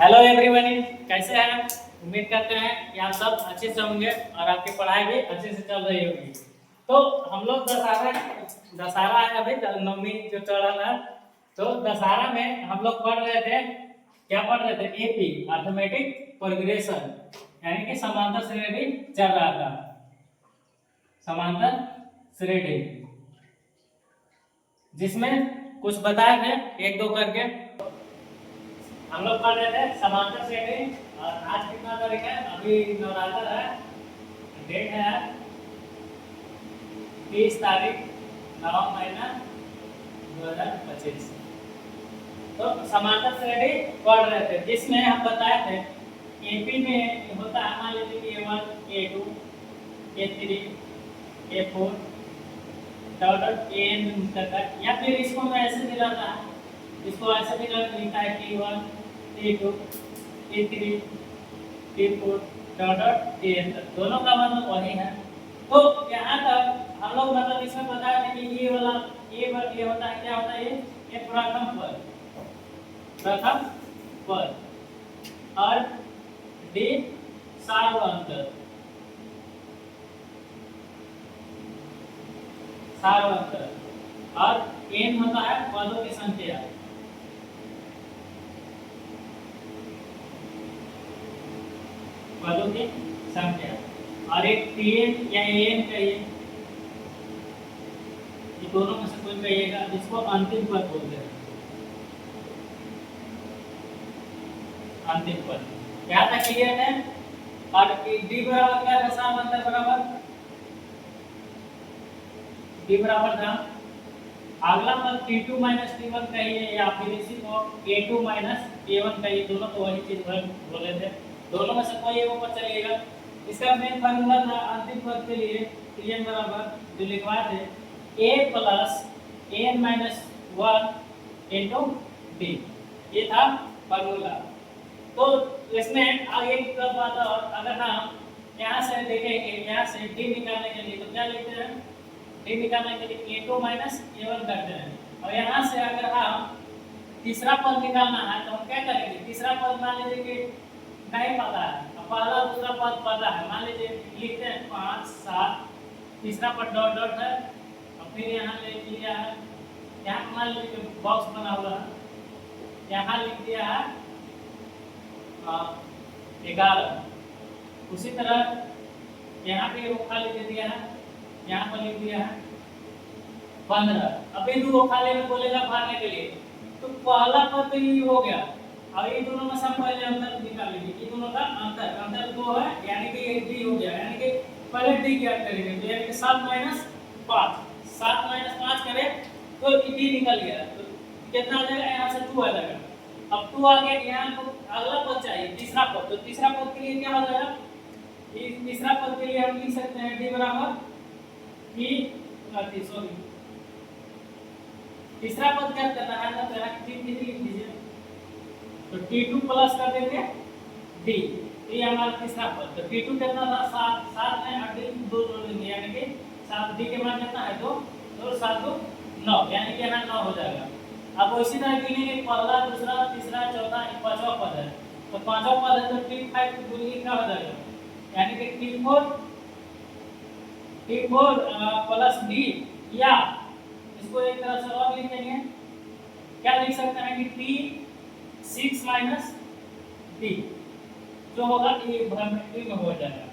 Hello everyone, कैसे हैं? उम्मीद करते हैं कि आप सब अच्छे से होंगे और आपकी पढ़ाई भी अच्छे से चल रही होगी। तो हम लोग दशहरा है, अभी नवमी जो चल रहा है। तो दशहरा में हम लोग पढ़ रहे थे, क्या पढ़ रहे थे? एपी अर्थमेटिक प्रोग्रेशन, यानी कि समांतर श्रेणी चल रहा था। समांतर श्रेणी जिसमें कुछ बताए थे एक दो करके हम लोग पढ़ रहे थे समांतर श्रेणी। और आज कितना तारीख है? अभी नवरात्र है, डेट है 30 तारीख 9 महीना 2025। तो समांतर श्रेणी पढ़ रहे थे जिसमें हम बताए थे एपी में होता है, मान लीजिए कि A1 A2 A3 A4 dot N तक, या फिर इसको मैं ऐसे दिलाता है, इसको ऐसे भी लिखा है T1 T2 T3 T4 dot N तक, दोनों का मतलब वही है। तो यहाँ तक हम लोग मतलब इसमें बताया था कि ये वाला ये होता है, क्या होता है? ये प्रथम पद और डी सार्वंतर और एन होता है पदों की संख्या। पदों की संख्या और एक टीएन या एन कहिए, ये दोनों में से कोई कहिएगा, जिसको अंतिम पद बोलते हैं। अंतिम पद क्या था? क्लियर है? और डी बराबर क्या था? सार्वंतर बराबर डी बराबर था अगला पद T2 माइनस T1 कहिए, या फिर इसी को A2 माइनस A1 कहिए, दोनों तो वही चीज बोले थे। दोनों में से कोई एक ऊपर चलिएगा। इसका मेन फार्मूला था अंतिम पद के लिए Tn बराबर जो लिखवाए थे A plus An minus 1 into D, ये था फार्मूला। तो इसमें आगे कब बात, और अगर हम यहाँ से देखेंगे, यहाँ से डी निकालने के लिए तो क्या लिखते हैं? डी निकालने के लिए A2 माइनस A1 करते हैं। और यहाँ से अगर हम तीसरा पद निकालना है तो हम क्या करेंगे? तीसरा पद मान लीजिए कि नहीं पता है, पहला दूसरा पद पता है, मान लीजिए लिखते हैं 5 7, तीसरा पद डॉट डॉट है, और फिर यहाँ ले लिया है, यहाँ मान लीजिए बॉक्स बना हुआ है, यहाँ लिख दिया है 11। उसी तरह यहाँ पे वो खाली दे दिया है, यहाँ पर लिख दिया है 15। अभी दो खाली में बोलेगा भरने के लिए, तो पहला पद तो ये हो गया। अब ये दोनों में सब पहले अंतर निकाल लीजिए, ये दोनों का अंतर 2 है, यानी कि ये डी हो गया, यानी कि पहले डी ज्ञात करेंगे, तो यानी कि 7 माइनस 5 करें तो डी निकल गया, तो कितना आ जाएगा? यहाँ से 2 आ जाएगा। अब 2 आ गया, यहाँ तो अगला पद चाहिए तीसरा पद, तो तीसरा पद के लिए क्या हो जाएगा? तीसरा पद के लिए हम लिख सकते हैं डी बराबर तीसरा पद क्या करना है ना, तो यहाँ लिख दीजिए, तो T2 प्लस कर देंगे D, ये हमारा तीसरा पद। तो T2 कितना था? 7 में और D 2 जोड़ देंगे, यानी कि 7, D के मान कितना है? 2 2 7 2 9, यानी कि यहाँ 9 हो जाएगा। अब इसी तरह गिनेंगे, पहला दूसरा तीसरा चौथा पांचवा पद है, तो पांचवा पद है तो T5 की दूरी क्या हो जाएगा? यानी कि T4 प्लस D, या इसको एक तरह से और लिखेंगे, क्या लिख सकते हैं कि T6 माइनस D जो होगा ये भ्रामक में हो जाएगा।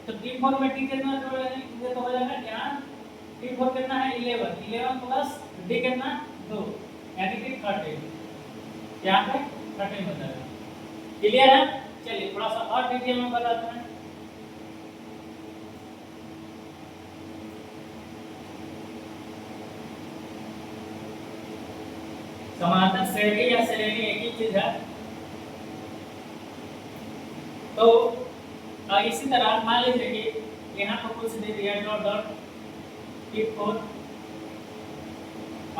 तो T4 में T कितना जोड़ेंगे तो हो जाएगा, यहाँ T4 कितना है? 11 प्लस D कितना? 2, यानी कि 13। यहाँ पे 13 हो जाएगा। क्लियर है? चलिए थोड़ा सा और डिटेल में बताते हैं। समांतर श्रेणी या श्रेणी एक ही चीज है। तो इसी तरह मान लीजिए कि यहाँ पर कुछ दे दिया डॉट डॉट T4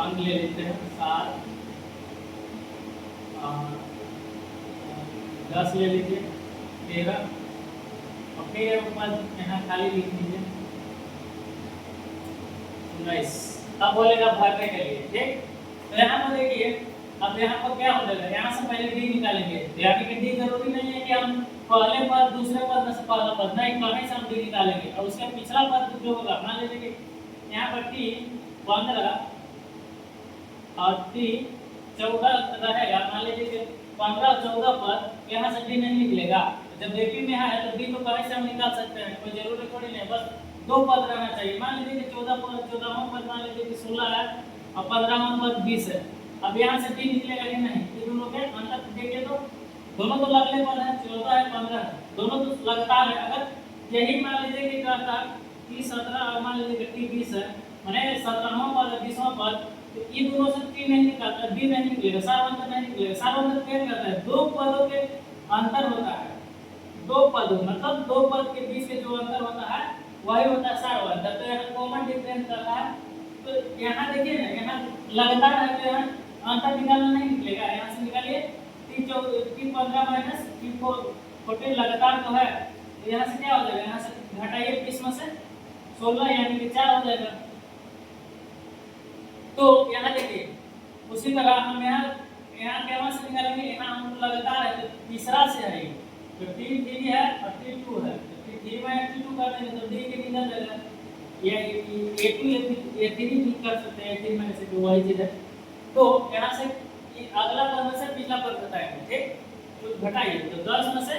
अंक ले लेते हैं 7 10 ले लीजिए 13, और फिर ऊपर यहाँ खाली लिख दीजिए 19। अब बोलेगा भरने के लिए, ठीक। तो यहाँ पर देखिए अब यहाँ पर क्या हो जाएगा, यहाँ से पहले डी निकालेंगे, यानी कि डी जरूरी नहीं है कि हम पहले पद दूसरे पद में से पहला पद नहीं, कहीं से हम डी निकालेंगे और उसका पिछला पद जो होगा, मान लीजिए कि यहाँ पर टी 15 और टी 14 रहेगा, मान लीजिए कि 15 14 पद यहाँ से डी नहीं निकलेगा। जब देखी में है तो डी को कहीं से हम निकाल सकते हैं, कोई जरूरी थोड़ी नहीं, बस दो पद रहना चाहिए। मान लीजिए कि 14वां पद मान लीजिए कि 16 है और 15वां पद 20 है। अब यहाँ से डी निकलेगा कि नहीं, ये दोनों के अंतर देखिए तो दोनों तो लगले पद है, 14 है 15 है, दोनों तो लगातार है। अगर यही मान लीजिए कि कहता 30 17 और मान लीजिए कि 20 है, माने 17वां पद 20वां पद, तो ये दोनों से टी नहीं निकलता, डी नहीं निकलेगा, सार्वंतर नहीं निकलेगा। सार्वंतर क्या कहता है, दो पदों के अंतर होता है, दो पदों मतलब दो पद के बीच के जो अंतर होता है वही होता है सार्वंतर। तो यहाँ कॉमन डिफरेंस कर रहा है, तो यहाँ देखिए ना, यहाँ लगातार है तो यहाँ अंतर निकालना नहीं निकलेगा, यहाँ से निकालिए टी 15 माइनस टी 14 लगातार तो है, तो यहाँ से क्या हो जाएगा, यहाँ से घटाइए 20 में से 16 यानी कि 4 हो जाएगा। तो यहाँ देखिए उसी तरह हम यहाँ क्या से निकालेंगे, यहाँ हम लगातार है तो तीसरा से है, तो T3 है और T2 है, तो T3 में T2 कर देंगे तो D के निकल जाएगा, या A3 भी कर सकते हैं, A3 में से तो वही चीज है। तो यहाँ से अगला पद में से पिछला पद घटाएंगे, ठीक, तो घटाइए तो 10 में से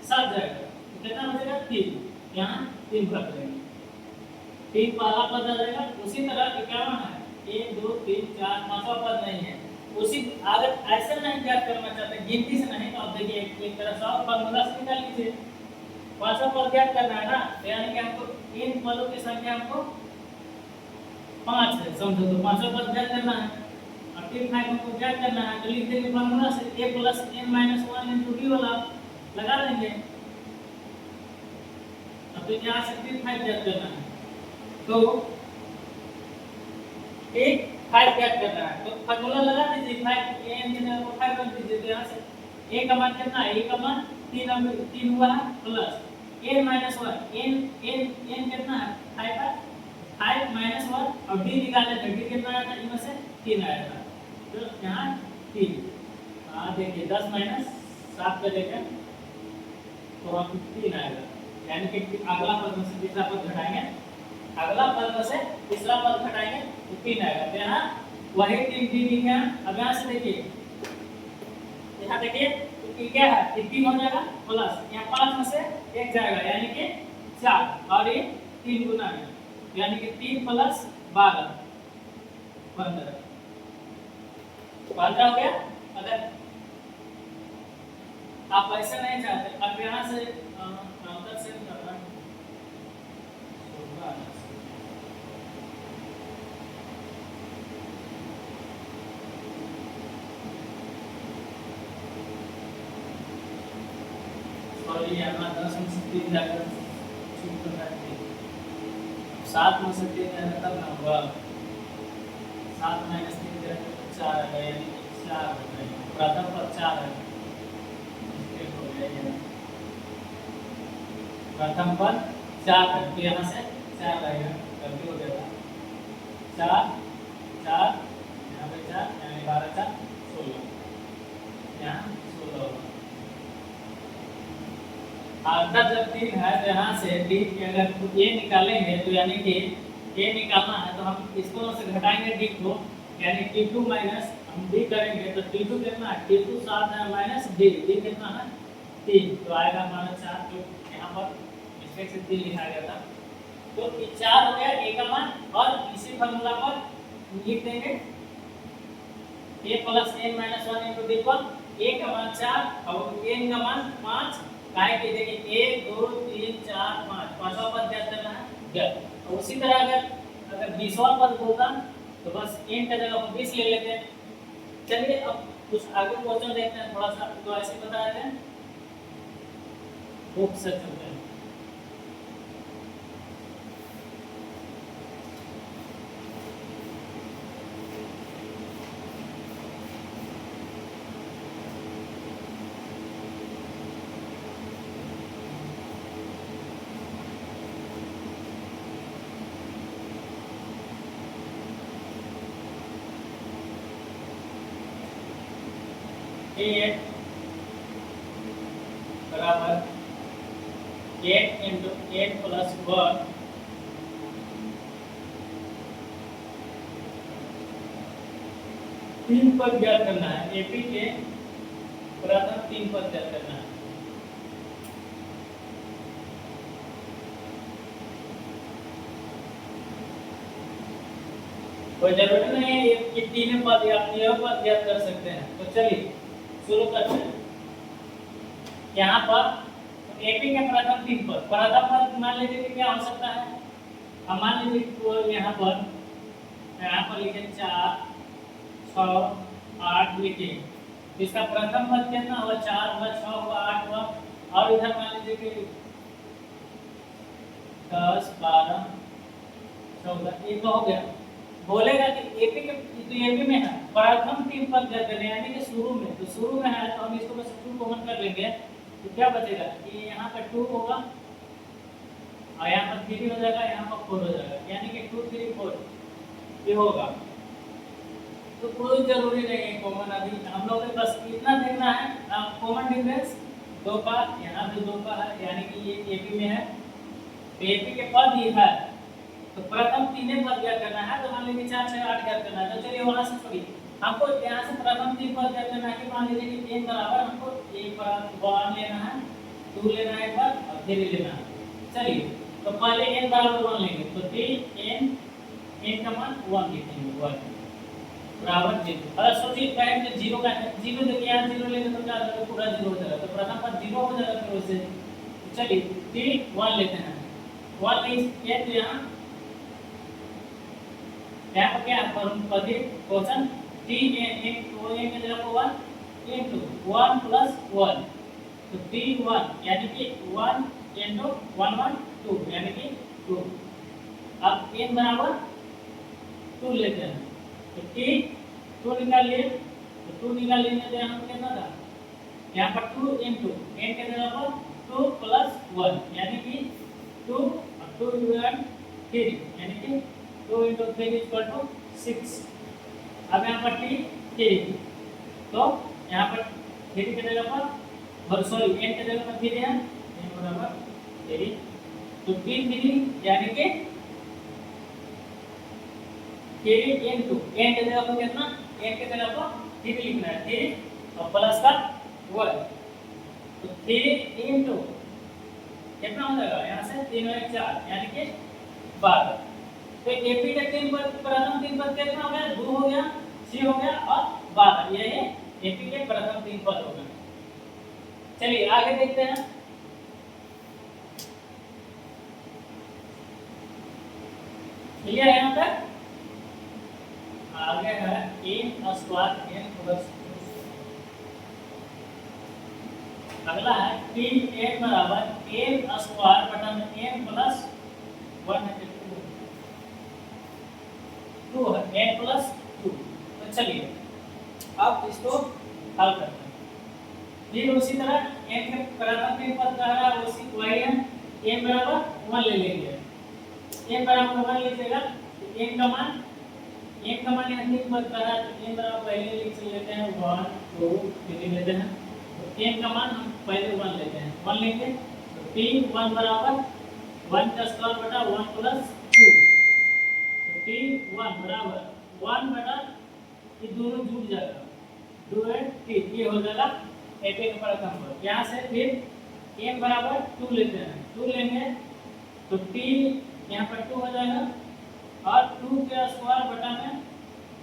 7 जाएगा, तो कितना बचेगा 3, यहाँ 3 रख देंगे, 3 पहला पद आ जाएगा। उसी तरह 51 है, 1 2 3 4 5वां पद नहीं है, उसी अगर ऐसे नहीं ज्ञात करना चाहते गिनती से नहीं, तो आप देखिए एक तरह से फार्मूला से निकाल लीजिए, 5वां पद ज्ञात करना है ना, यानी कि हमको इन पदों की संख्या हमको 5 है, समझो तो 5वां पद ज्ञात करना है और टी 5 हमको ज्ञात करना है, तो लिख देंगे फार्मूला से a + n - 1 * d वाला लगा देंगे। अब तो यहाँ से टी 5 ज्ञात करना है, तो एक 5 ज्ञात करना है, तो फार्मूला लगा दीजिए, 5 n की जगह 5 रख दीजिए, तो यहाँ से a का मान कितना है, a का मान 3 हुआ है प्लस n - 1 n कितना है 5 है, 5 - 1 और d निकालने थे, d कितना आया था, इनमें से 3 आया था, तो यहाँ 3 देखिए 10 - 7 पे देखें तो हम 3 आएगा, यानी कि अगला पद में से तीसरा पद घटाएंगे, अगला पद में से तीसरा पद घटाएंगे तो 3 आएगा, तो यहाँ वही 3 डी लिखे हैं। अब यहाँ से देखिए, यहाँ देखिए तो क्या है, 3 हो जाएगा प्लस यहाँ 5 में से 1 जाएगा, यानी कि 4 और ये 3 गुना है, यानी कि 3 + 12 15 हो गया। अगर आप ऐसे नहीं चाहते, अब यहाँ से काउंटर से करना है, सॉरी यहाँ 10 में से 3 जाकर 7 में से 3 जाएगा तब ना होगा, 7 - 3 जाएगा 4 है, यानी कि 4 हो जाएगा, प्रथम पद 4 है, प्रथम पद 4 है, तो यहाँ से 4 रहेगा, तभी हो जाएगा 4 4 यहाँ पे 4 यानी 12 4 16, यहाँ 16 होगा। अंतर जब 3 है तो यहाँ से डी अगर ये निकालेंगे तो यानी कि ये निकालना है तो हम इसको से घटाएंगे डी को, यानी T2 माइनस हम डी करेंगे तो T2 कितना है, T2 7 है माइनस डी कितना है 3, तो आएगा हमारा 4, जो यहाँ पर मिस्टेक से 3 लिखा गया था, तो 4 हो गया a का मान, और इसी फार्मूला पर लिख देंगे a + n - 1 * d पर a का मान 4 और n का मान 5, काहे कि देखिए 1 2 3 4 5 पांचवा पद ज्ञात करना है ज्ञात। और उसी तरह अगर 20वां पद होता तो बस n का जगह पर 20 ले लेते हैं। चलिए अब कुछ आगे क्वेश्चन देखते हैं, थोड़ा सा तो ऐसे बता देते हैं, बुक से चलते हैं। 8 बराबर 8 इंटू 8 प्लस 1 3 पद ज्ञात करना है। एपी के प्रथम 3 पद ज्ञात करना है। कोई जरूरी नहीं है कि तीन पद या पद ज्ञात कर सकते हैं। तो चलिए शुरू करते हैं। यहाँ पर एपी के प्रथम 3 पद, प्रथम पद मान लीजिए कि क्या हो सकता है। अब मान लीजिए तो यहाँ पर लिखे 4 6 8 लिखे, इसका प्रथम पद कितना हुआ 4 हुआ 6 हुआ 8 हुआ, और इधर मान लीजिए कि 10 12 14 ये तो हो गया। बोलेगा कि एपी के तो एपी में है प्रथम 3 पद ज्ञात करने, यानी कि शुरू में, तो शुरू में है तो हम इसको बस 2 कॉमन कर लेंगे। तो क्या बचेगा कि यहाँ पर 2 होगा और यहाँ पर 3 हो जाएगा, यहाँ पर 4 हो जाएगा, यानी कि 2 3 4 ये होगा। तो कोई जरूरी नहीं है कॉमन, अभी हम लोग को बस इतना देखना है कॉमन डिफरेंस 2 का, यहाँ पे 2 का है, यानी कि ये एपी में है। तो एपी के पद ये है तो प्रथम 3 पद ज्ञात करना है। तो मान लीजिए 4 6 8 ज्ञात करना है। तो चलिए वहां से छोड़िए, हमको यहाँ से प्रथम 3 पद ज्ञात करना है। कि मान लीजिए कि n बराबर हमको एक बार 1 लेना है, 2 लेना है एक बार और 3 लेना है। चलिए तो पहले n बराबर 1 लेंगे, तो 3 n का मान 1 लिखेंगे, 1 बराबर 0। अगर सोचिए कहें कि 0 का 0 देखिए यहाँ 0 लेंगे तो क्या होगा, पूरा 0 हो जाएगा। तो प्रथम पद 0 हो जाएगा फिर उससे। चलिए 3 1 लेते हैं, 1 ले तो यहाँ पर क्या पद क्वेश्चन 3 n तो n के जगह 1 into 1 plus 1, तो 3 1 यानी कि 1 into 1 1 2 यानी कि 2। अब n बराबर 2 लेते हैं, तो t 2 निकाल लिए, तो 2 निकाल लेने से यहाँ पर कितना था, यहाँ पर 2 into n के जगह पर 2 plus 1 यानी कि 2 और 2 डिवाइड 3 यानी कि 2 into 3 equal to 6। अब यहाँ पर t 3, तो यहाँ पर 3 के जगह पर सॉरी n के जगह पर 3 है, n बराबर 3, तो 3 यानी कि 3 into n के जगह पर कितना, n के जगह पर 3 लिखना है, 3 और प्लस का 1, तो 3 into कितना हो जाएगा, यहाँ से 3 और 1 4 यानी कि 12। तो एपी का 3 पद प्रथम 3 पद कितना हो गया, 2 हो गया, c हो गया और 12, ये है एपी के प्रथम 3 पद हो गए। चलिए आगे देखते हैं। क्लियर है यहाँ तक? आगे है n स्क्वायर n प्लस 2। अगला है 3n बराबर n स्क्वायर बटा में n प्लस 1 है, 2 है n प्लस 2। तो चलिए अब इसको हल करते हैं। फिर उसी तरह n के प्रथम 3 पद का है उसी वही है, n बराबर 1 ले लेंगे, n बराबर 1 लीजिएगा, n का मान यहाँ 3 पद का है, तो n बराबर पहले लिख लेते हैं 1 2 3 लेते हैं, तो n का मान हम पहले 1 लेते हैं, 1 लेंगे, तो 3 1 बराबर 1 का स्क्वायर बटा 1 प्लस 2, तो 3 1 बराबर 1 बटा ये दोनों जुड़ जाएगा, 2 है 3, ये हो जाएगा एपी का प्रथम पद। यहाँ से फिर n बराबर 2 लेते हैं, 2 लेंगे तो 3 यहाँ पर 2 हो जाएगा और 2 के स्क्वायर बटा में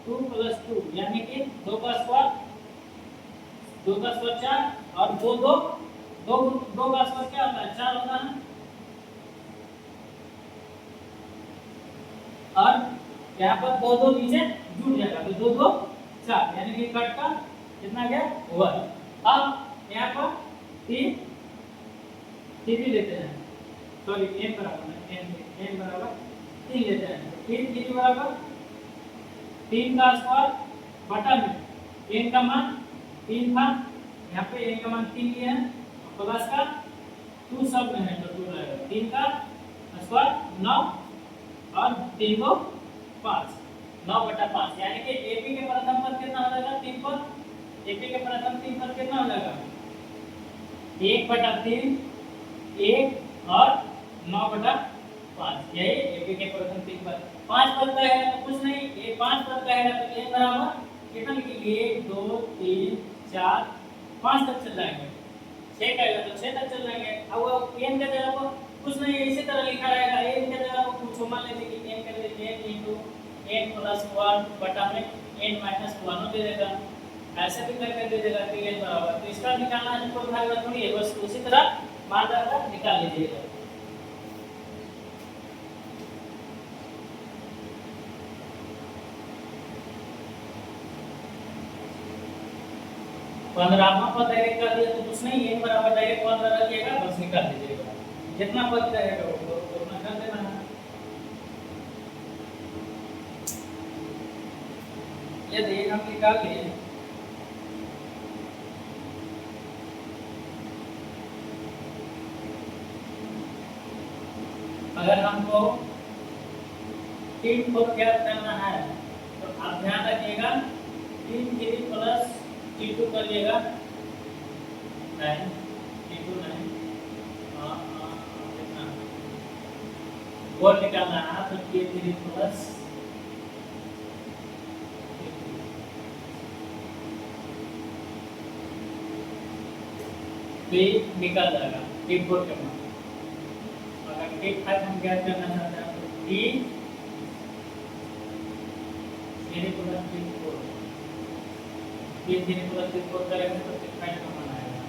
2 प्लस 2 यानी कि 2 का स्क्वायर 4 और 2 का स्क्वायर क्या होता है 4 होता है, और यहाँ पर 2 नीचे जुड़ जाएगा, तो 2 4 यानी कि कट का कितना गया 1। अब यहाँ पर 3 लेते हैं, सॉरी n बराबर 3 लेते हैं, 3 बराबर 3 का स्क्वायर बटा में n का मान 3 था, यहाँ पे n का मान 3 लिया है, प्लस का 2 सब में है तो 2 रहेगा, 3 का स्क्वायर 9 और 3 को 5, 9 बटा 5 यानी कि एपी के प्रथम पद कितना हो जाएगा 3 पद, एपी के प्रथम 3 पद कितना हो जाएगा 1/3 1 और 9/5 यही एपी के प्रथम 3 पद 5 पद का है तो कुछ नहीं ये 5 पद का है तो n बराबर कितना लिखेंगे 1 2 3 4 5 तक चल जाएंगे 6 का है तो 6 तक चल जाएंगे अब n का जगह पर कुछ नहीं इसी तरह लिखा रहेगा n का जगह पर कुछ मान लीजिए कि n कर दीजिए n + 1 बटा में n - 1 दे देगा ऐसे भी करके दे देगा कि n बराबर तो इसका निकालना है कोई भाग थोड़ी है बस उसी तरह मान कर निकाल लीजिएगा पंद्रहवां पद डायरेक्ट कर दिया तो कुछ नहीं n बराबर डायरेक्ट 15 रखिएगा बस निकाल दीजिएगा जितना पद रहेगा वो उतना कर देना है यदि हम निकाल लिए अगर हमको 3 को ज्ञात करना है तो आप ध्यान रखिएगा 3 3 प्लस T2 करिएगा 9 T2 9 कितना और निकालना है तो T3 प्लस T निकाल जाएगा T4 के मान अगर T5 हम ज्ञात करना चाहते हैं तो T3 plus T4 T3 plus T4 करेंगे तो T5 का मान आएगा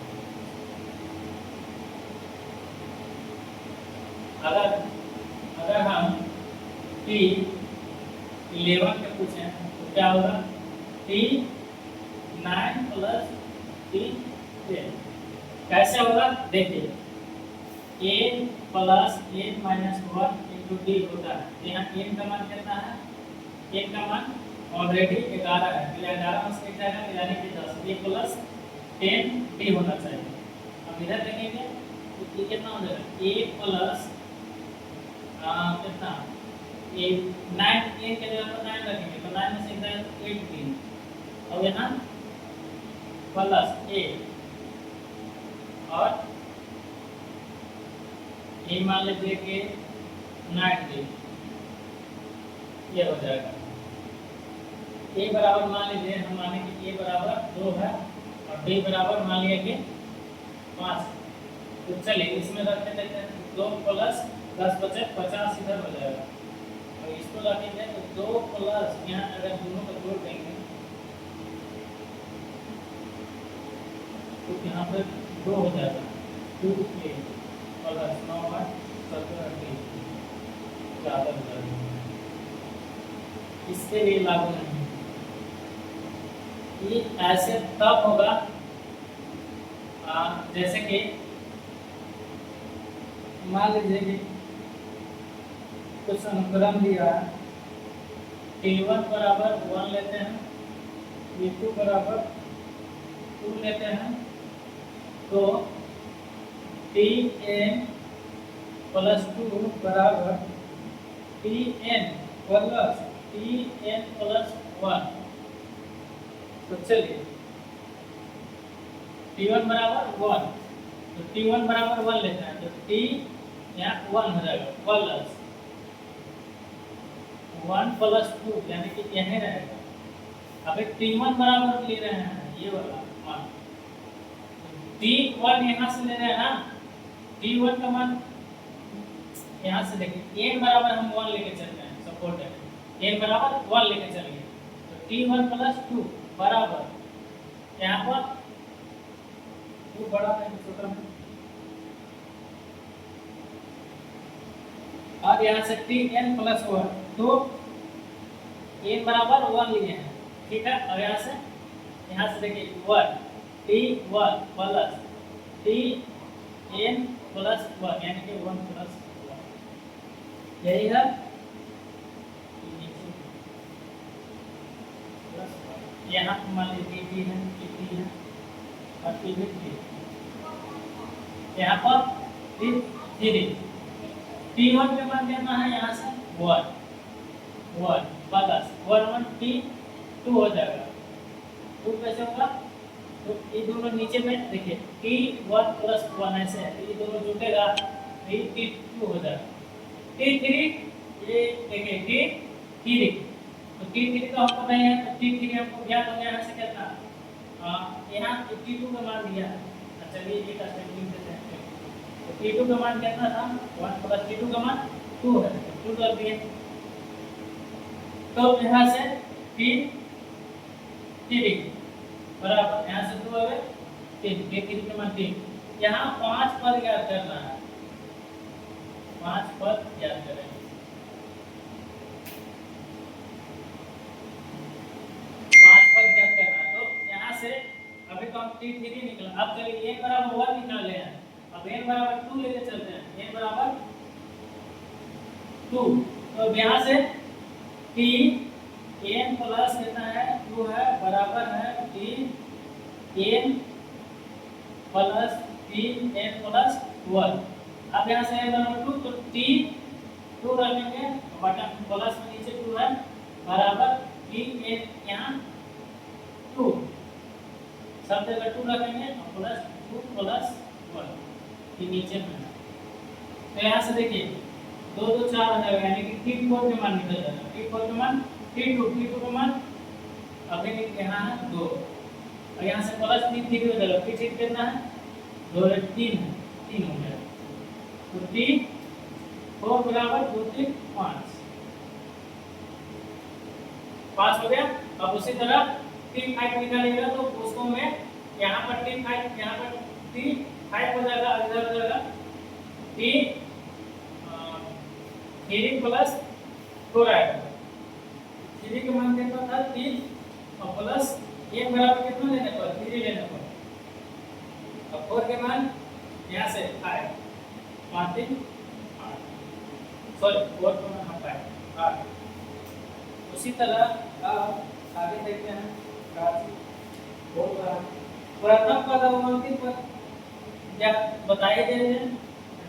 अगर हम T11 के पूछें तो क्या होगा T9 प्लस T10 कैसे होगा देखिए n plus n minus 1 into D होता है यहाँ n का मान कितना है n का मान ऑलरेडी 11 है तो 11 में से जाएगा यानी कि 10 a प्लस 10 d होना चाहिए अब इधर देखेंगे तो ये कितना हो जाएगा a प्लस कितना a 9 n के जगह पर 9 रखेंगे तो 9 में से जाएगा 18 और यहाँ प्लस a और ये मान लीजिए कि 90 ये हो जाएगा a बराबर मान लीजिए हम माने कि a बराबर 2 है और d बराबर मान लिया कि 5 तो चलिए इसमें रखते देते हैं 2 प्लस 10 बचे 50 इधर हो जाएगा और इसको रखेंगे तो 2 प्लस यहाँ अगर दोनों को जोड़ देंगे तो यहाँ पर 2 हो जाएगा 2a प्लस 9 8 17 ज़्यादा हो जाएगा इसके लिए लागू नहीं ये ऐसे तब होगा जैसे कि मान लीजिए कि कुछ अनुक्रम दिया है T1 बराबर 1 लेते हैं T2 बराबर 2 लेते हैं तो Tn प्लस 2 बराबर Tn प्लस 1 तो चलिए T1 बराबर 1 तो T1 बराबर 1 लेते हैं तो T यहाँ 1 हो जाएगा प्लस 1 प्लस 2 यानी कि यही रहेगा अब T1 बराबर ले रहे हैं ये वाला मान T1 यहाँ से ले रहे हैं ना T1 का मान यहाँ से देखिए n बराबर हम 1 लेके चल रहे हैं सपोर्ट है n बराबर 1 लेके चलिए तो T1 प्लस 2 बराबर यहाँ पर 2 बड़ा है छोटा है और यहाँ से Tn प्लस 1 तो n बराबर 1 लिए हैं ठीक है और यहाँ से देखिए 1 T1 प्लस Tn प्लस 1 यानी कि 1 प्लस 1 यही है यहाँ मान लीजिए T है T है और T भी यहाँ पर T3 T1 के मान देना है यहाँ से 1 प्लस 1 T2 हो जाएगा 2 कैसे होगा तो ये दोनों नीचे में देखिए T1 प्लस 1 ऐसे है, तो ये दोनों जुटेगा तो ये T2 हो जाएगा। T3 ये देखिए T3, तो T3 तो हमको नहीं है, तो T3 हमको ज्ञात हो गया। यहाँ से कितना यहाँ T2 का मान दिया है। चलिए एक स्टेटमेंट देते हैं। तो T2 का मान कितना था 1 प्लस T2 का मान 2 है, 2 कर दिए। तो यहाँ से T3 बराबर यहाँ से 2 है 3, T3 का मान 3। यहाँ 5 पद ज्ञात करना है, 5 पद ज्ञात करेंगे। 5 पद ज्ञात करना है, तो यहाँ से अभी तो हम T3 निकला। अब चलिए n बराबर 1 निकाल ले हैं। अब n बराबर 2 लेके चलते हैं। n बराबर 2, तो यहाँ से T n प्लस कितना है 2 है, बराबर है T n plus T n plus 1। अब यहाँ से n बराबर 2, तो T 2 रखेंगे, बटन प्लस में नीचे 2 है, बराबर T n यहाँ 2 सब जगह 2 रखेंगे और प्लस 2 प्लस 1 ये नीचे में है। तो यहाँ से देखिए 2 2 4 हो जाएगा, यानी कि T4 के मान निकल जाएगा। T4 के मान T2 के मान अभी यहाँ है 2, और यहाँ से प्लस T3 हो जाएगा। T3 कितना है 2 3 है, 3 हो गया। तो T4 बराबर 2 3 5 हो गया। अब उसी तरह T5 निकालेगा, तो उसको मैं यहाँ पर T5 यहाँ पर T5 हो जाएगा, इधर हो जाएगा T3 प्लस 4 आएगा। 3 का मान कितना था 3 और प्लस n बराबर कितना लेने पर 3 लेने पर, और 4 के मान यहाँ से 5 5 3 8, सॉरी 4 का मान 5 8। उसी तरह आगे देखते हैं प्रथम पद अवमूल्यन पर क्या बताए गए हैं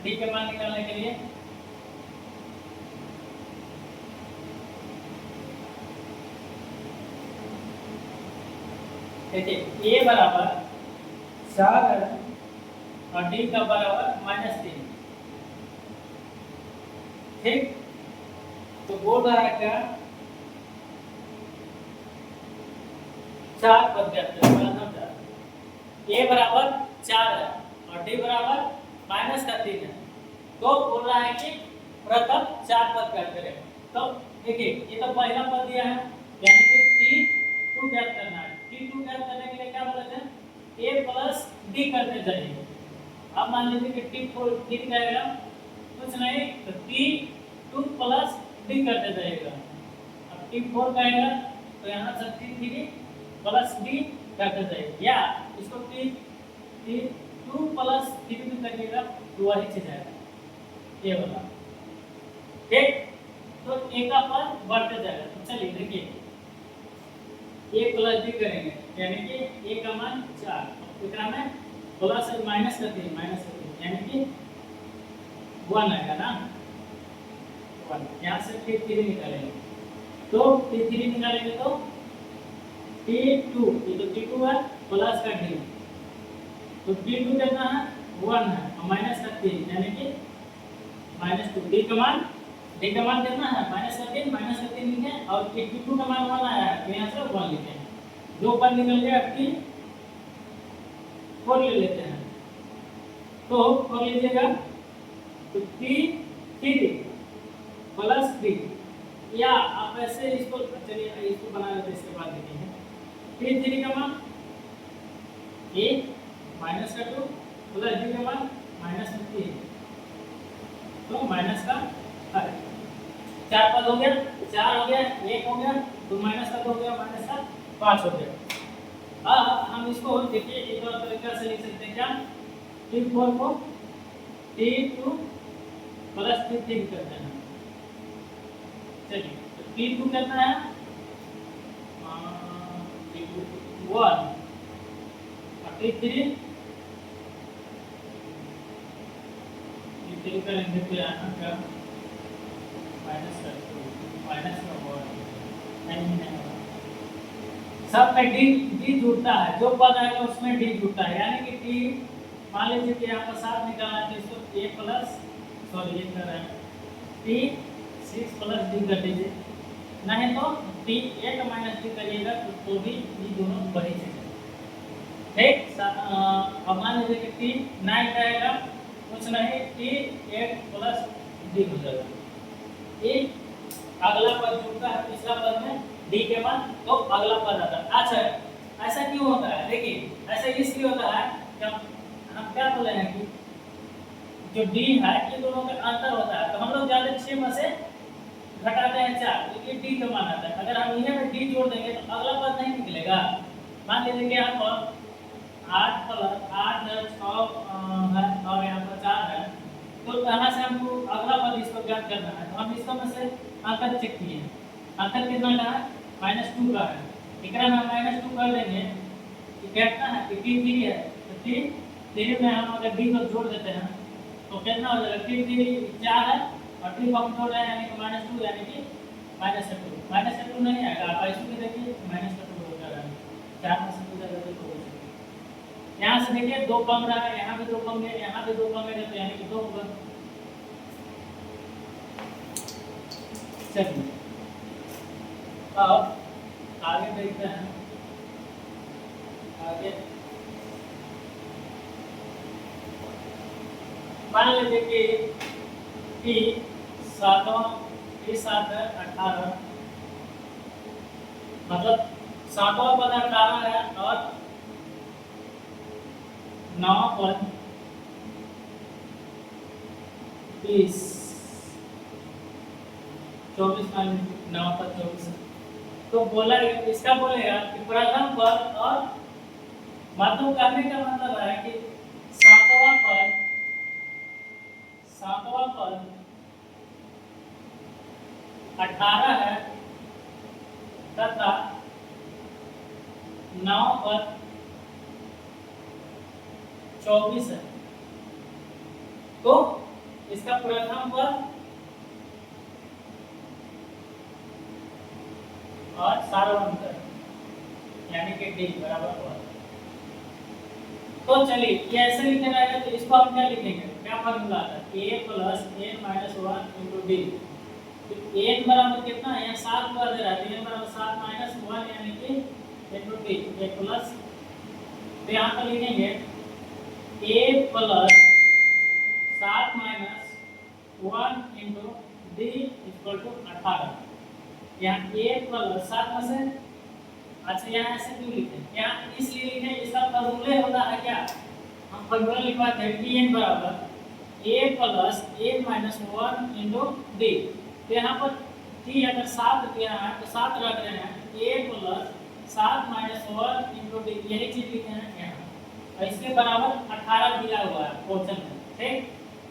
डी के मान निकालने के लिए। देखिए a बराबर 4 है और d का बराबर -3, ठीक। तो बोल रहा है क्या 4 पद ज्ञात करें। a बराबर 4 है और d बराबर -3 है, तो बोल रहा है कि प्रथम 4 पद ज्ञात करें। तो देखिए ये तो पहला पद दिया है, यानी कि T2 ज्ञात करना है। T2 ज्ञात करने के लिए क्या बोलते हैं a प्लस d करते जाइए। अब मान लीजिए कि T4 ठीक रहेगा, कुछ नहीं तो T2 प्लस d करते जाइएगा। अब T4 कहेगा तो यहाँ से T3 प्लस d करते जाइए, या इसको T2 प्लस d भी करिएगा तो वही चीज आएगा ये वाला, ठीक। तो a का पद बढ़ते जाएगा। तो चलिए देखिए a प्लस d करेंगे, यानी कि a का मान 4, इतना में प्लस माइनस करते हैं, यानी कि 1 आएगा ना 1। यहाँ से T3 निकालेंगे, तो T3 निकालेंगे तो T2, ये तो T2 है प्लस का d, तो T2 कितना है 1 है और माइनस का 3, यानी कि -2। d का मान कितना है -3 लिखे, और T2 का मान 1 आया है तो यहाँ से 1 लिखे। दो पर निकल गया, T4 ले लेते हैं, तो 4 लीजिएगा तो T3 प्लस d, या आप ऐसे इसको चलिए इसको बना लेते हैं, इसके बाद देखेंगे। T3 का मान 1 माइनस का 2 प्लस d का मान -3, तो माइनस का 4 पद हो गया, 4 हो गया, 1 हो गया, तो माइनस का 2 हो गया, माइनस का 5 हो गया। अब हम इसको देखिए एक और तरीका से लिख सकते हैं, क्या T4 को T2 प्लस T3 करते हैं। चलिए तो T2 कितना है T2 1 और T3 करेंगे तो यहाँ का माइनस का 1 नहीं सब में डी डी जुड़ता है, जो पद आएगा उसमें डी जुड़ता है, यानी कि टी मान लीजिए कि यहाँ पर 7 निकालना है तो इसको ए प्लस सॉरी ये कर रहे हैं टी 6 प्लस डी कर दीजिए, नहीं तो टी 8 माइनस डी करिएगा तो भी ये दोनों वही चीज है। ठीक, अब मान लीजिए कि टी 9 रहेगा, कुछ नहीं टी 8 प्लस डी हो जाएगा। ये अगला पद जुड़ता है पिछला पद में डी के मान, तो अगला पद आता है। अच्छा ऐसा क्यों होता है, देखिए ऐसा इसलिए होता है जब हम क्या बोले हैं कि जो डी है ये दोनों में अंतर होता है, तो हम लोग ज्यादा 6 में से घटाते हैं 4, तो ये डी का मान आता है। अगर हम इन्हें में डी जोड़ देंगे तो अगला पद नहीं निकलेगा। मान लीजिए कि यहाँ पर 8 प्लस 8 है 6 है और यहाँ पर 4 है, तो यहाँ से हमको अगला पद इसको ज्ञात करना है, तो हम इसको में से अंतर चेक किए, अंतर कितना का है -2 का है, इकरा में -2 कर देंगे कि कितना है कि टी 3 है, तो टी 3 में हम अगर डी को जोड़ देते हैं तो कितना हो जाएगा, टी 3 4 है और टी को हम जोड़ रहे हैं यानी कि -2 यानी कि -2 नहीं आएगा, आप ऐसे भी देखिए -2 हो जाएगा, 4 में से 2 जाएगा तो यहाँ से देखिए 2 कम रहा है, यहाँ भी 2 कम है, यहाँ भी 2 कम है, तो यानी कि 2 होगा। चलिए अब आगे देखते हैं, आगे मान लीजिए कि टी 7 है 18, मतलब 7वां पद 18 है और 9वां पद 20, 24 माइनस 9 पद 24 है, तो बोला इसका बोलेगा कि प्रथम पद और मतलब करने का मतलब है कि 7वां पद 18 है तथा 9 पद 24 है, तो इसका प्रथम पद और सार्वभौमिक यानी कि डी बराबर होगा। तो चलिए ये ऐसे लिखना रहेगा, तो इसको हम क्या लिखेंगे, क्या फार्मूला आता है a plus n minus 1 into D, तो n बराबर कितना है, यहाँ 7 को दे रहा है, तो n बराबर 7 माइनस 1 यानी कि इंटू डी, a प्लस, तो यहाँ पर लिखेंगे a plus 7 minus 1 into d equal to 18, यहाँ a प्लस 7 में से, अच्छा यहाँ ऐसे क्यों लिखे, यहाँ इसलिए लिखे इसका फॉर्मूला होता है क्या, हम फॉर्मूला लिखवाते हैं कि n बराबर a plus n minus 1 into D, तो यहाँ पर t अगर 7 दिया है तो 7 रख रहे हैं, a plus 7 minus 1 into D, यही चीज लिखे हैं यहाँ, और इसके बराबर 18 दिया हुआ है क्वेश्चन में। ठीक,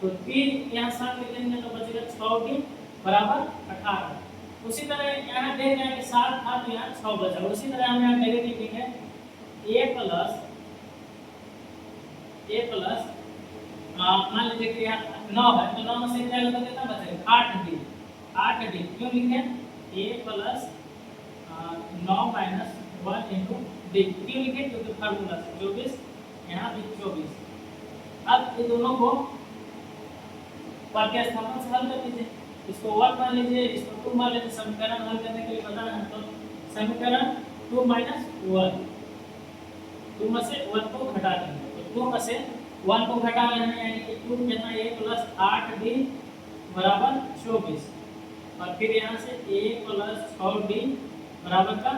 तो 3 यहाँ 7 लिखेंगे तो बचेगा 6 बराबर 18। उसी तरह यहाँ देख रहे हैं कि 7 था तो यहाँ 6 बचा, उसी तरह हम यहाँ पहले लिखेंगे a प्लस मान लीजिए कि यहाँ 9 है, तो 9 में से जाएगा तो कितना बचेगा 8 डी, क्यों लिखे a plus 9 minus 1 into D, क्यों लिखे क्योंकि फार्मूला से 24, यहाँ भी 24। अब ये दोनों को प्रतिस्थापन से हल कर लीजिए, इसको 1 मान लीजिए, इसको 2 मान लीजिए, समीकरण हल करने के लिए बताना है, तो समीकरण 2 माइनस 1, 2 में से 1 को घटा देंगे, तो 2 में से 1 को घटा रहे हैं यानी कि 2 कितना a प्लस 8d बराबर 24, और फिर यहाँ से a प्लस 6d बराबर का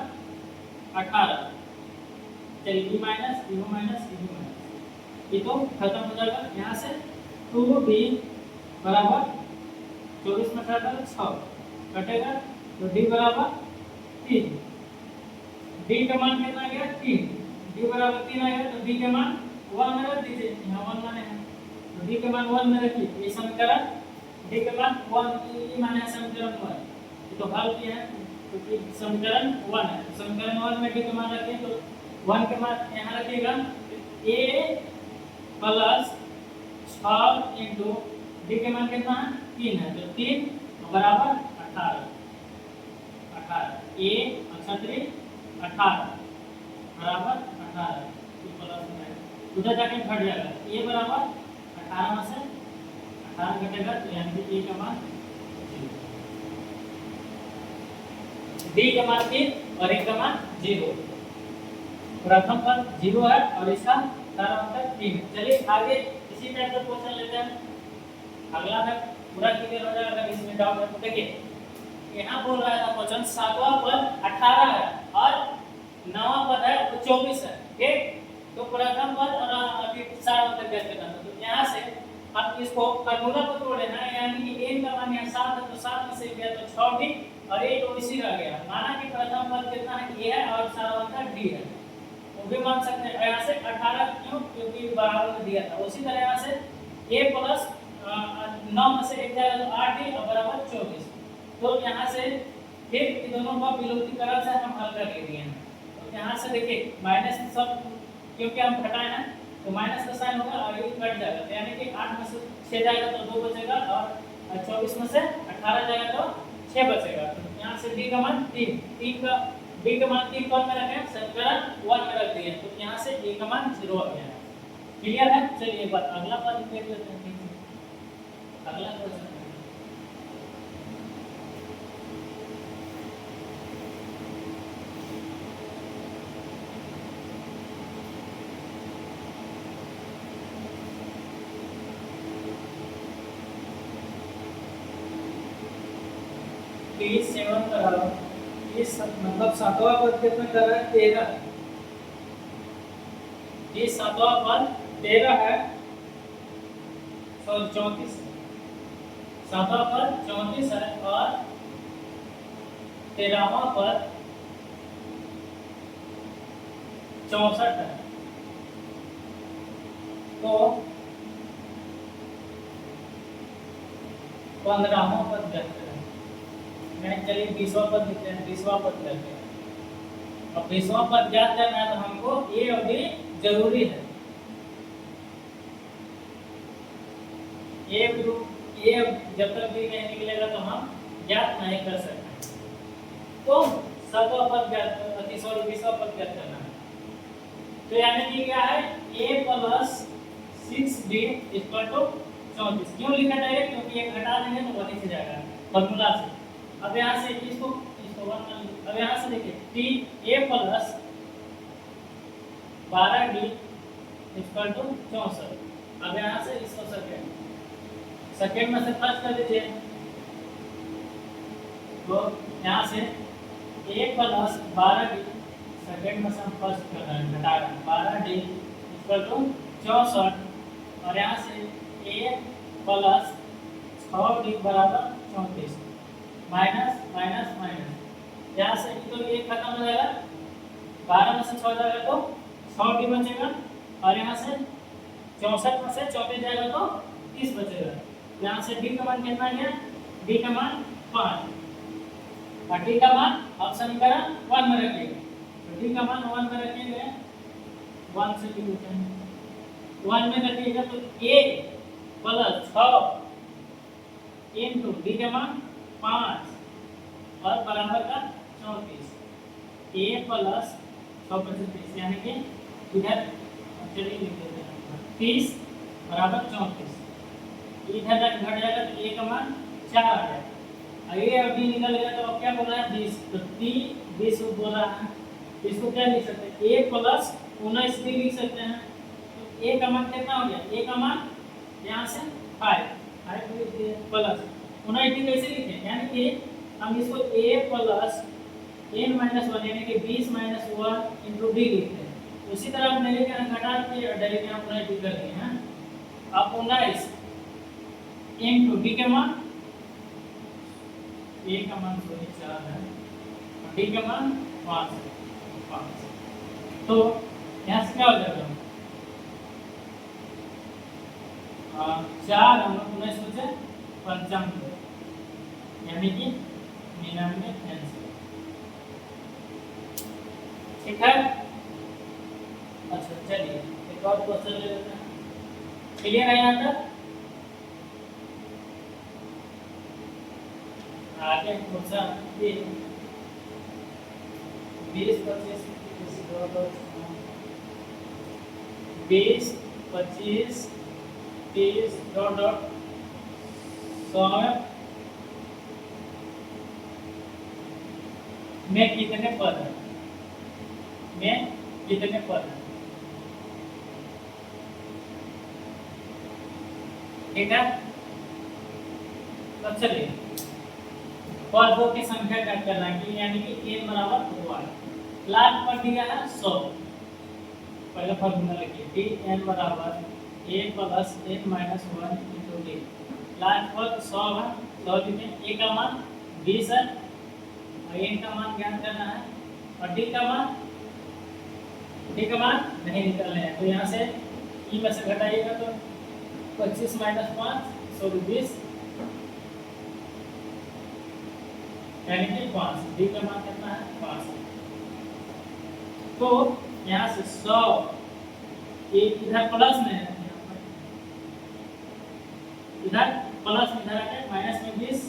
18, चलिए b माइनस ये तो खत्म हो जाएगा, यहाँ से 2d बराबर 24 में घटा 6 कटेगा, तो d बराबर 3, d का मान कितना आ गया 3, d बराबर 3 आएगा, तो d का मान 1 में रख दीजिए, यहाँ 1 माने हैं, तो d का मान 1 में रखिए, ये समीकरण d का मान 1, ये माने है समीकरण 1, ये तो हल किया है क्योंकि समीकरण 1 है, समीकरण 1 में d का मान रखिए, तो 1 का मान यहाँ रखिएगा, a प्लस 6 इंटू d के मान कितना है 3 है, तो 3 बराबर 18, a 18, बराबर 18 प्लस में उधर जाके घट जाएगा a बराबर 18 में से 18 घटेगा तो यानी कि a का मान 0, b का मान 3 और a का मान 0। प्रथम पद 0 है और इसका सारा मतलब 3। चलिए आगे इसी टाइप का क्वेश्चन लेते हैं, अगला है पूरा क्लियर हो जाएगा। अगर इसमें डाउट है तो देखिए यहाँ बोल रहा था क्वेश्चन 7वां पद 18 है और 9वां पद है वो 24 है, ठीक। तो प्रथम पद और अभी सारा मतलब कैसे करना है, तो यहाँ से हम इसको फॉर्मूला को तोड़े हैं, यानी कि n का मान यहाँ 7 है तो 7 में से गया तो 6 भी और a तो इसी रह गया। माना कि प्रथम पद कितना है a है और सारा मतलब d है, वो भी मान सकते हैं। यहाँ से 18 क्यों, क्योंकि बराबर में दिया था। उसी तरह यहाँ से a प्लस 9 में से 1 जाएगा तो 8 भी और बराबर 24। तो यहाँ से फिर इन दोनों का विलोपीकरण से हम हल कर लिए हैं। तो यहाँ से देखिए माइनस सब क्योंकि हम घटाए हैं तो माइनस का साइन होगा और ये कट जाएगा, तो यानी कि 8 में से 6 जाएगा तो 2 बचेगा और 24 में से 18 जाएगा तो 6 बचेगा। तो यहाँ से d का मान 3 का b का मान 3 कौन में रखे हैं, समीकरण 1 में रख दिए, तो यहाँ से a का मान 0 आ गया है। क्लियर है। चलिए एक बार अगला पद देख लेते हैं। अगला क्वेश्चन 7 का ये मतलब 7वां पद कितना कर रहा है 13, ये 7वां पद 13 है, सॉरी 34, 7वां पद 34 है और 13वां पद 64 है। तो 15वां पद कहते हैं, मैं चलिए 20वां पद लिखते हैं, 20वां पद करते हैं। अब 20वां पद ज्ञात करना है तो हमको a और b जरूरी है। a जब तक b नहीं निकलेगा तो हम ज्ञात नहीं कर सकते। तो 7वां पद ज्ञात, 20वां पद ज्ञात करना है। तो यानी कि क्या है a plus 6b equal to 34। क्यों लिखा डायरेक्ट, क्योंकि ये घटा देंगे तो वहीं से जाएगा फॉर्मूला से। अब यहाँ से इसको अब यहाँ से देखिए t a plus 12d equal to 64। अब यहाँ से इसको सेकेंड में से फर्स्ट कर दीजिए, तो यहाँ से a प्लस 12d सेकेंड में से हम फर्स्ट कर रहे हैं, घटा रहे हैं 12d इक्वल टू 64 और यहाँ से a प्लस 6d बराबर 34 माइनस माइनस माइनस, यहाँ से तो ये खत्म हो जाएगा, 12 में से 6 जाएगा तो 6d बचेगा और यहाँ से 64 में से 34 जाएगा तो 30 बचेगा। यहाँ से d का मान कितना गया, d का मान 5 और d का मान अब समीकरण 1 में रखेंगे, तो d का मान 1 में रखेंगे, 1 से d उठाएंगे 1 में रखिएगा तो a प्लस 6 इनटू d का मान 5 और बराबर का 34, a प्लस 6 यानी कि इधर चलिए लिख देते हैं 30 बराबर 34, इधर तक घट जाएगा तो a का मान 4 आ जाएगा और ये अभी निकल गया तो अब क्या बोल रहा है 20, तो 20 बोल रहा है, इसको क्या लिख सकते हैं a प्लस 19 भी लिख सकते हैं। तो a का मान कितना हो गया, a का मान यहाँ से 5 प्लस 19 कैसे लिखें, यानी कि हम इसको a प्लस n-1 यानी कि 20 माइनस 1 इंटू d लिखते हैं। उसी तरह हम डायरेक्ट यहाँ घटा के डायरेक्ट यहाँ 19 कर दिए हैं। अब 19 इंटू d के मान, a का मान 4 है और d का मान 5 है, तो यहाँ से क्या हो जाएगा 4 और 19 में से 95 यानी कि 99 आंसर। ठीक है। अच्छा चलिए एक और क्वेश्चन ले लेते हैं, क्लियर है यहाँ तक। आगे क्वेश्चन 20 25 20, 25, 30 डॉट डॉट 100 में कितने पद है, में कितने पद है, ठीक है। तो चलिए पदों की संख्या ज्ञात करना की, यानी कि n बराबर 1 लाख पर दिया है 100। पहले फॉर्मूला लिखिए टी n बराबर a plus n minus 1 into D. Lakh पर 100 है, 100 लिखें, a का मान 20 है और n का मान ज्ञात करना है और d का मान नहीं निकालना है। तो यहाँ से e में से घटाइएगा तो 25 माइनस 5 20 यानी कि 5, d का मान कितना है 5। तो यहाँ से 100 इधर प्लस में है, इधर प्लस इधर आके माइनस में 20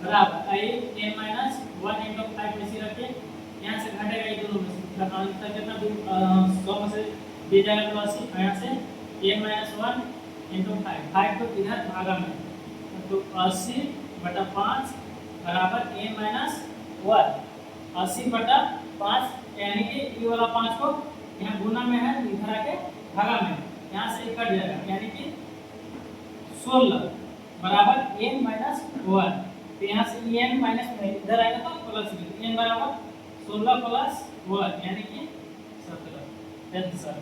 बराबर n माइनस 1 इंटू 5 इसी रखे। यहाँ से घटेगा ये दोनों में से आंसर कितना 100 में से दिया जाएगा तो 80, यहाँ से n माइनस 1 इंटू 5 तो इधर भागा में तो 80 बटा 5 बराबर n माइनस 1, 80 बटा 5 यानी कि ये वाला 5 को यहाँ गुना में है इधर आके भागा में, यहाँ से कट जाएगा यानी कि 16 बराबर n माइनस 1। तो यहाँ से n माइनस इधर आएगा तो प्लस n बराबर 16 प्लस 1 यानी कि 17 आंसर।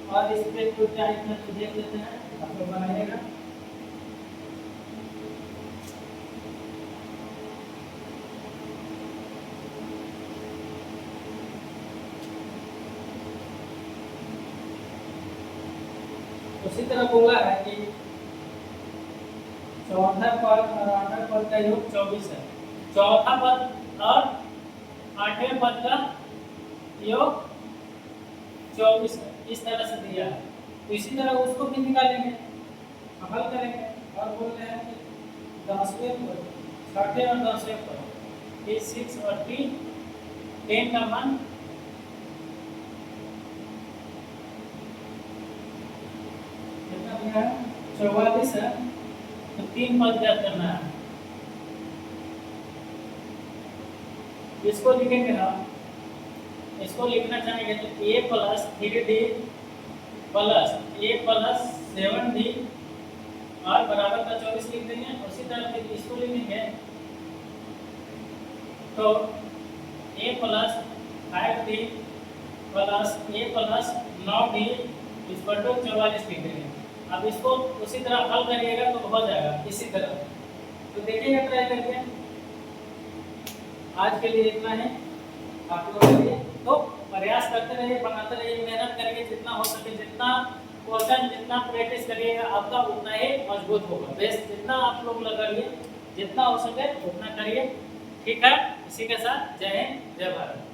और इस पे कुछ क्या इतना तो देख लेते हैं, आप लोग बनाइएगा। उसी तरह बोला है कि चौथा पद और आठवें पद का योग 24 है, चौथा पद और आठवें पद का योग 24 है, इस तरह से दिया है। तो इसी तरह उसको भी निकालेंगे, हल करेंगे और बोल रहे हैं कि 10वें पद, 6वें और 10वें पद ये 6 और 10 का मान कितना दिया है 44 है। तो 3 पद ज्ञात करना है, इसको लिखेंगे हम, इसको लिखना चाहेंगे तो a plus 3d plus a plus 7d और बराबर का 24 लिख देंगे। उसी तरह से इसको लिखेंगे तो a plus 5d plus a plus 9d equal to 44 लिख देंगे। अब इसको उसी तरह हल करिएगा तो हो जाएगा इसी तरह। तो देखिएगा ट्राई करके। आज के लिए इतना है आप लोगों के लिए, तो प्रयास करते रहिए, बनाते रहिए, मेहनत करिए जितना हो सके, जितना क्वेश्चन जितना प्रैक्टिस करिएगा आपका उतना ही मजबूत होगा। बेस्ट जितना आप लोग लगाइए, जितना हो सके उतना करिए, ठीक है। इसी के साथ जय हिंद जय भारत।